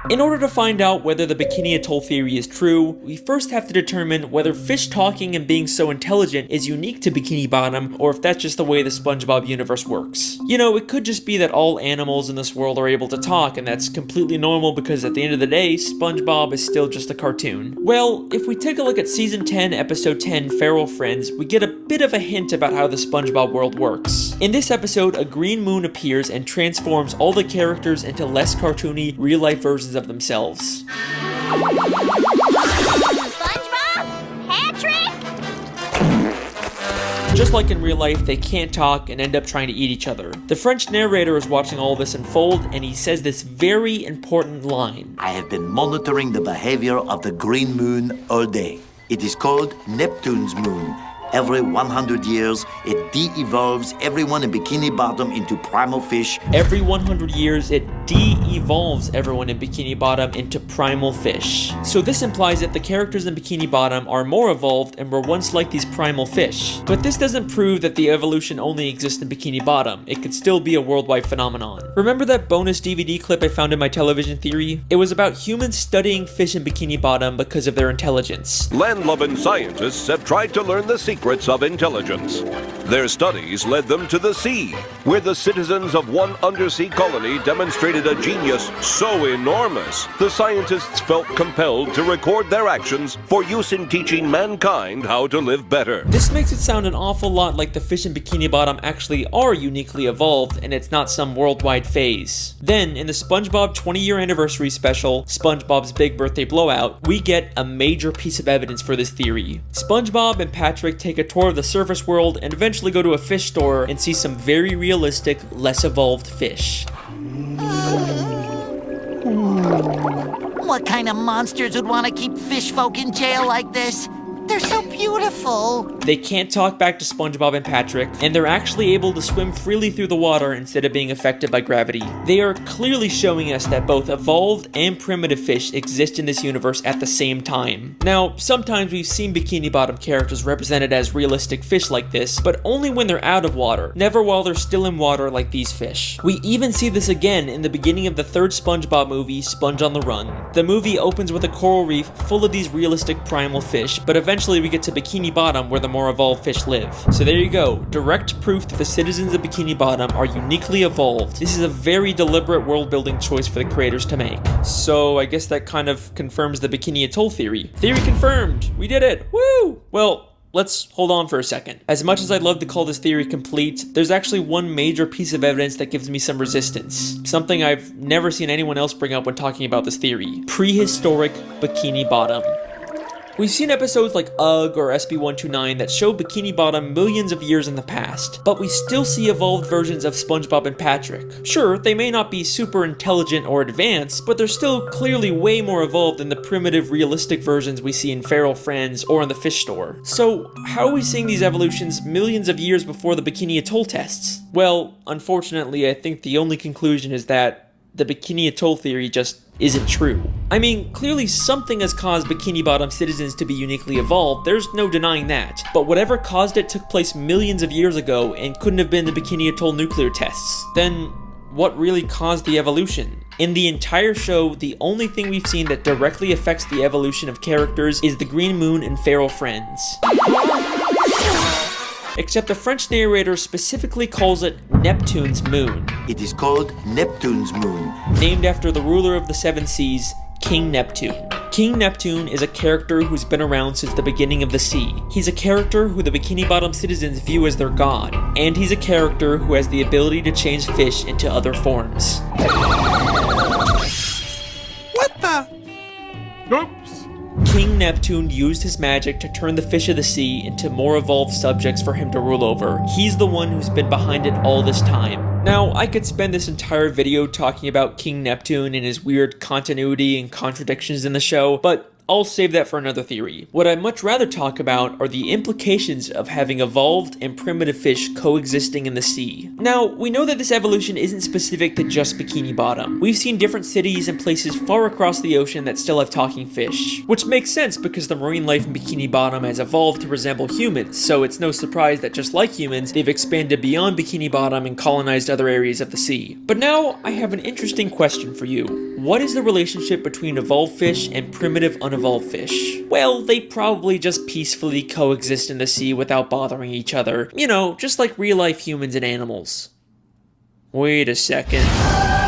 In order to find out whether the Bikini Atoll theory is true, we first have to determine whether fish talking and being so intelligent is unique to Bikini Bottom, or if that's just the way the SpongeBob universe works. You know, it could just be that all animals in this world are able to talk, and that's completely normal because at the end of the day, SpongeBob is still just a cartoon. Well, if we take a look at Season 10, Episode 10, Feral Friends, we get a bit of a hint about how the SpongeBob world works. In this episode, a green moon appears and transforms all the characters into less cartoony, real-life versions of themselves. SpongeBob? Patrick? Just like in real life, they can't talk and end up trying to eat each other. The French narrator is watching all this unfold, and he says this very important line. I have been monitoring the behavior of the green moon all day. It is called Neptune's moon. Every 100 years, it de-evolves everyone in Bikini Bottom into primal fish. Every 100 years, it de-evolves everyone in Bikini Bottom into primal fish. So this implies that the characters in Bikini Bottom are more evolved and were once like these primal fish. But this doesn't prove that the evolution only exists in Bikini Bottom. It could still be a worldwide phenomenon. Remember that bonus DVD clip I found in my television theory? It was about humans studying fish in Bikini Bottom because of their intelligence. Land-loving scientists have tried to learn the secrets of intelligence. Their studies led them to the sea, where the citizens of one undersea colony demonstrated a genius so enormous, the scientists felt compelled to record their actions for use in teaching mankind how to live better. This makes it sound an awful lot like the fish in Bikini Bottom actually are uniquely evolved and it's not some worldwide phase. Then, in the SpongeBob 20-year anniversary special, SpongeBob's Big Birthday Blowout, we get a major piece of evidence for this theory. SpongeBob and Patrick take a tour of the surface world and eventually go to a fish store and see some very realistic, less evolved fish. What kind of monsters would want to keep fish folk in jail like this? They're so beautiful. They can't talk back to SpongeBob and Patrick, and they're actually able to swim freely through the water instead of being affected by gravity. They are clearly showing us that both evolved and primitive fish exist in this universe at the same time. Now, sometimes we've seen Bikini Bottom characters represented as realistic fish like this, but only when they're out of water, never while they're still in water like these fish. We even see this again in the beginning of the third SpongeBob movie, Sponge on the Run. The movie opens with a coral reef full of these realistic primal fish, but eventually we get to Bikini Bottom where the more evolved fish live. So there you go, direct proof that the citizens of Bikini Bottom are uniquely evolved. This is a very deliberate world building choice for the creators to make. So I guess that kind of confirms the Bikini Atoll theory. Theory confirmed! We did it! Woo! Well, let's hold on for a second. As much as I'd love to call this theory complete, there's actually one major piece of evidence that gives me some resistance. Something I've never seen anyone else bring up when talking about this theory. Prehistoric Bikini Bottom. We've seen episodes like UGG or SB129 that show Bikini Bottom millions of years in the past, but we still see evolved versions of SpongeBob and Patrick. Sure, they may not be super intelligent or advanced, but they're still clearly way more evolved than the primitive, realistic versions we see in Feral Friends or in the fish store. So, how are we seeing these evolutions millions of years before the Bikini Atoll tests? Well, unfortunately, I think the only conclusion is that the Bikini Atoll theory just isn't true. I mean, clearly something has caused Bikini Bottom citizens to be uniquely evolved, there's no denying that. But whatever caused it took place millions of years ago and couldn't have been the Bikini Atoll nuclear tests. Then, what really caused the evolution? In the entire show, the only thing we've seen that directly affects the evolution of characters is the Green Moon and Feral Friends. Except the French narrator specifically calls it Neptune's moon. It is called Neptune's moon. Named after the ruler of the seven seas, King Neptune. King Neptune is a character who's been around since the beginning of the sea. He's a character who the Bikini Bottom citizens view as their god. And he's a character who has the ability to change fish into other forms. What the? Oops. King Neptune used his magic to turn the fish of the sea into more evolved subjects for him to rule over. He's the one who's been behind it all this time. Now, I could spend this entire video talking about King Neptune and his weird continuity and contradictions in the show, but I'll save that for another theory. What I'd much rather talk about are the implications of having evolved and primitive fish coexisting in the sea. Now, we know that this evolution isn't specific to just Bikini Bottom. We've seen different cities and places far across the ocean that still have talking fish, which makes sense because the marine life in Bikini Bottom has evolved to resemble humans, so it's no surprise that just like humans, they've expanded beyond Bikini Bottom and colonized other areas of the sea. But now, I have an interesting question for you. What is the relationship between evolved fish and primitive unevolved fish? Well, they probably just peacefully coexist in the sea without bothering each other. You know, just like real-life humans and animals. Wait a second.